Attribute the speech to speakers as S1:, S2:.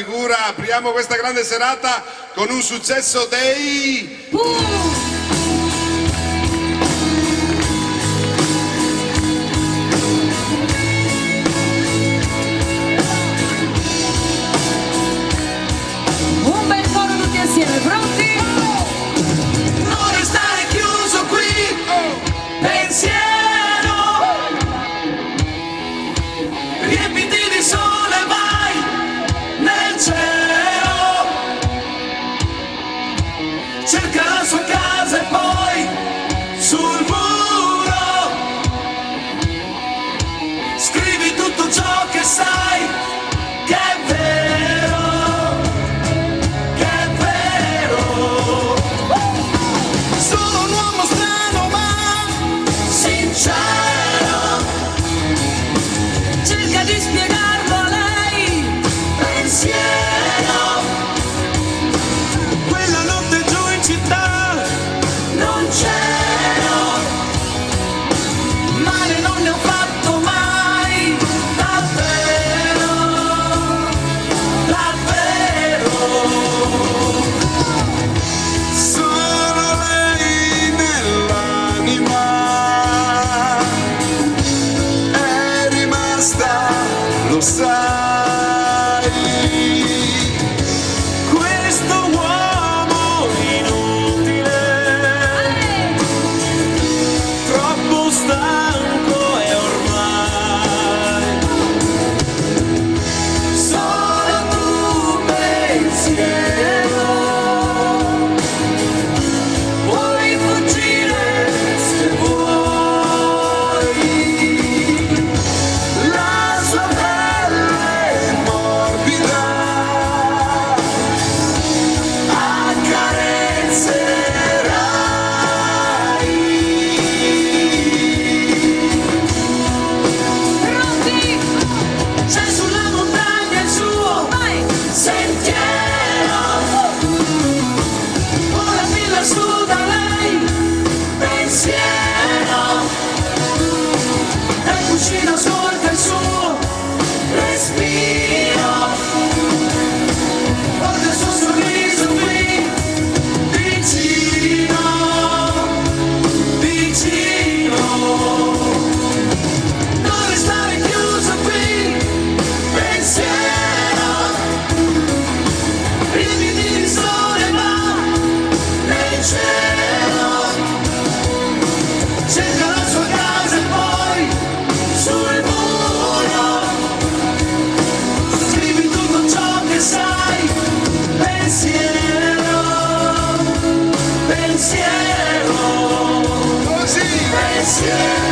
S1: figura. Apriamo questa grande serata con un successo dei
S2: Un bel coro tutti assieme, pronti?
S3: Non restare chiuso qui, pensiero, riempiti di sole, vai nel cielo, cerca la sua casa e poi sul muro scrivi tutto ciò che sai che è vero, che è vero. Sono un uomo strano ma sincero,
S2: Cerca di spiegarlo a lei.
S3: pensiero. Quella notte giù in città non c'ero, male non ne ho fatto mai, davvero, davvero.
S1: Solo lei nell'anima è rimasta, lo sai.
S3: Questo uomo inutile, troppo stanco e ormai solo tu pensiero, puoi fuggire se vuoi, la sua pelle morbida
S2: Pronti?
S3: c'è sulla montagna il suo sentiero, ora fila su da lei, pensiero, e cuscino ascolta il suo respiro, porta il suo sorriso qui, vicino, vicino. Non restare chiuso qui, pensiero, riempiti di sole ma nel cielo, cerca la sua casa e poi sul muro scrivi tutto ciò che sai, pensiero, pensiero,
S1: Così!
S3: pensiero.